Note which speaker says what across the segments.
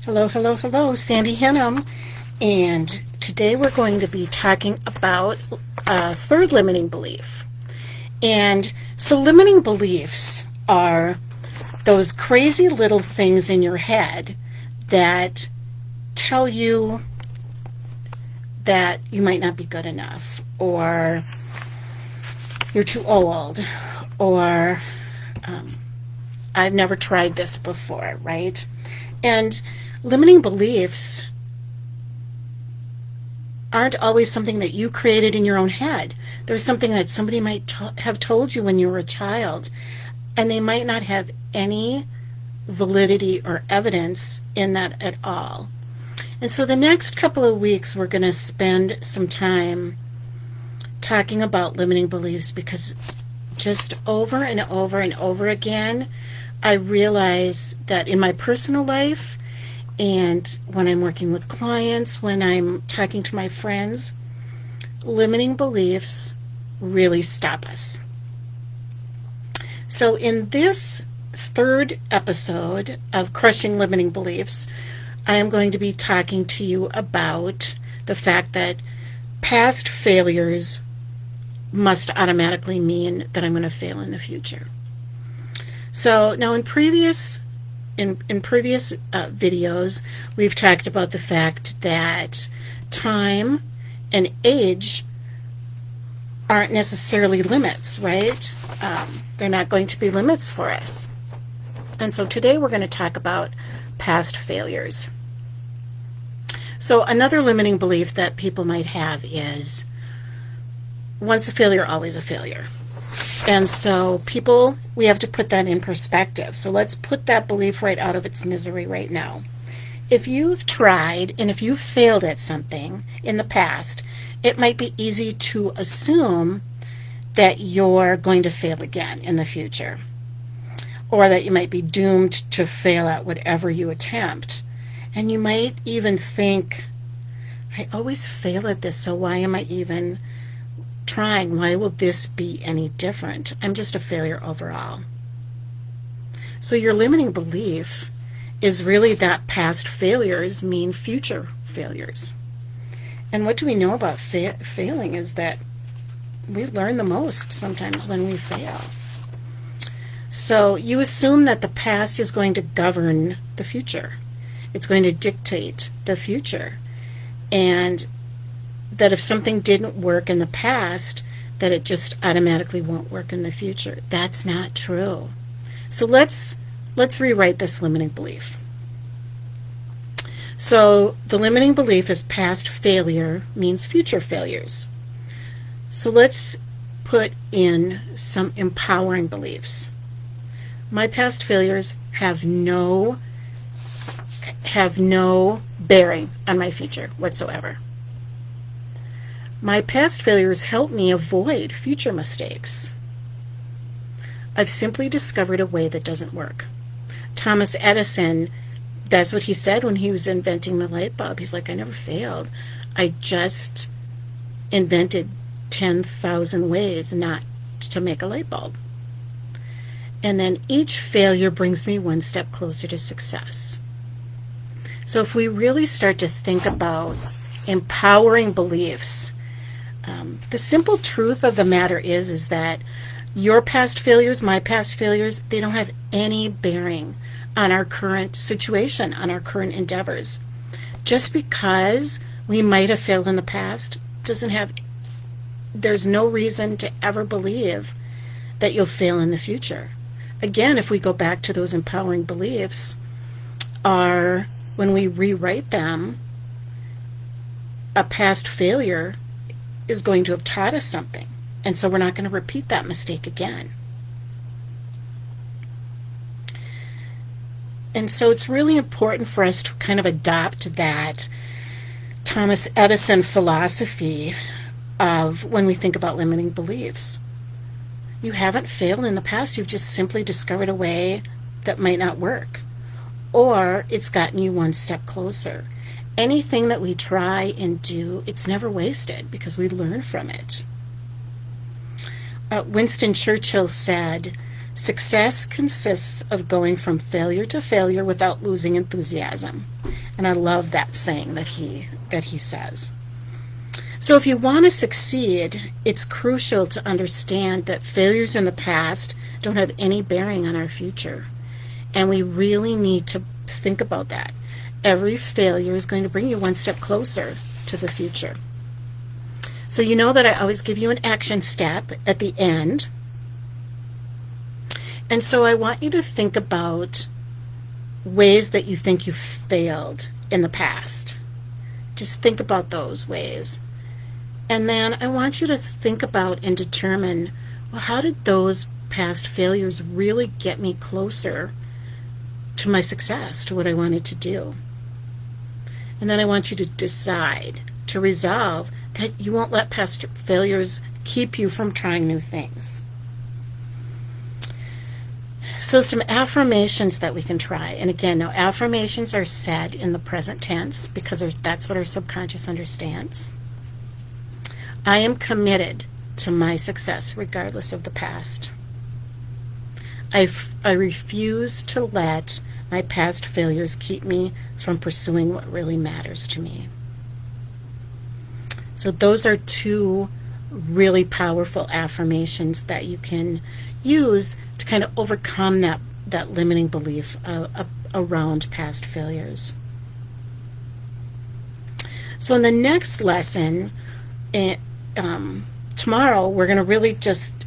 Speaker 1: Hello, hello, hello, Sandy Hennum. And today we're going to be talking about third limiting belief. And so, limiting beliefs are those crazy little things in your head that tell you that you might not be good enough, or you're too old, or I've never tried this before, right? And limiting beliefs aren't always something that you created in your own head. There's something that somebody might have told you when you were a child, and they might not have any validity or evidence in that at all. And so the next couple of weeks, we're going to spend some time talking about limiting beliefs, because just over and over and over again, I realize that in my personal life, and when I'm working with clients, when I'm talking to my friends, limiting beliefs really stop us. So in this third episode of Crushing Limiting Beliefs, I am going to be talking to you about the fact that past failures must automatically mean that I'm going to fail in the future. So now in previous videos, we've talked about the fact that time and age aren't necessarily limits, right? They're not going to be limits for us. And so today we're going to talk about past failures. So another limiting belief that people might have is, once a failure, always a failure. And so we have to put that in perspective. So let's put that belief right out of its misery right now. If you've tried and if you've failed at something in the past, it might be easy to assume that you're going to fail again in the future, or that you might be doomed to fail at whatever you attempt. And you might even think, I always fail at this, so why am I even trying? Why will this be any different? I'm just a failure overall. So your limiting belief is really that past failures mean future failures. And what do we know about failing is that we learn the most sometimes when we fail. So you assume that the past is going to govern the future. It's going to dictate the future. And that if something didn't work in the past, that it just automatically won't work in the future. That's not true. So let's rewrite this limiting belief. So the limiting belief is past failure means future failures. So let's put in some empowering beliefs. My past failures have no bearing on my future whatsoever. My past failures help me avoid future mistakes. I've simply discovered a way that doesn't work. Thomas Edison, that's what he said when he was inventing the light bulb. He's like, I never failed. I just invented 10,000 ways not to make a light bulb. And then each failure brings me one step closer to success. So if we really start to think about empowering beliefs, the simple truth of the matter is that your past failures, my past failures, they don't have any bearing on our current situation, on our current endeavors. Just because we might have failed in the past there's no reason to ever believe that you'll fail in the future. Again, if we go back to those empowering beliefs, when we rewrite them, a past failure is going to have taught us something. And so we're not going to repeat that mistake again. And so it's really important for us to kind of adopt that Thomas Edison philosophy of when we think about limiting beliefs. You haven't failed in the past. You've just simply discovered a way that might not work. Or it's gotten you one step closer. Anything that we try and do, it's never wasted because we learn from it. Winston Churchill said Success consists of going from failure to failure without losing enthusiasm. And I love that saying that he says. So if you want to succeed, it's crucial to understand that failures in the past don't have any bearing on our future. And we really need to think about that. Every failure is going to bring you one step closer to the future. So you know that I always give you an action step at the end. And so I want you to think about ways that you think you failed in the past. Just think about those ways. And then I want you to think about and determine, well, how did those past failures really get me closer to my success, to what I wanted to do? And then I want you to decide, to resolve that you won't let past failures keep you from trying new things. So some affirmations that we can try. And again, now affirmations are said in the present tense because that's what our subconscious understands. I am committed to my success regardless of the past. I refuse to let my past failures keep me from pursuing what really matters to me. So those are two really powerful affirmations that you can use to kind of overcome that limiting belief around past failures. So in the next lesson, tomorrow, we're going to really just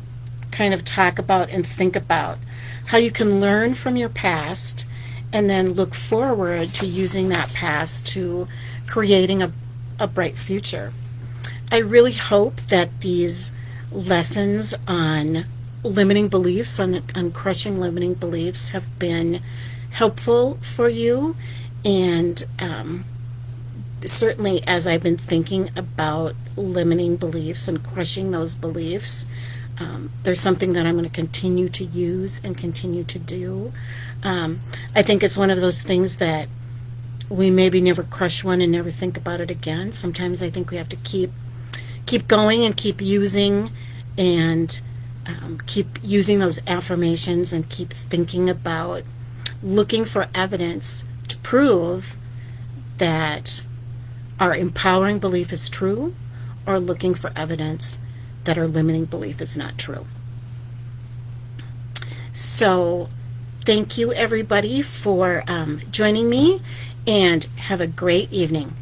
Speaker 1: kind of talk about and think about how you can learn from your past and then look forward to using that past to creating a bright future. I really hope that these lessons on limiting beliefs, on crushing limiting beliefs, have been helpful for you. And certainly as I've been thinking about limiting beliefs and crushing those beliefs, there's something that I'm going to continue to use and continue to do. I think it's one of those things that we maybe never crush one and never think about it again. Sometimes I think we have to keep going and keep using and keep using those affirmations and keep thinking about looking for evidence to prove that our empowering belief is true, or looking for evidence that our limiting belief is not true. So thank you everybody for joining me, and have a great evening.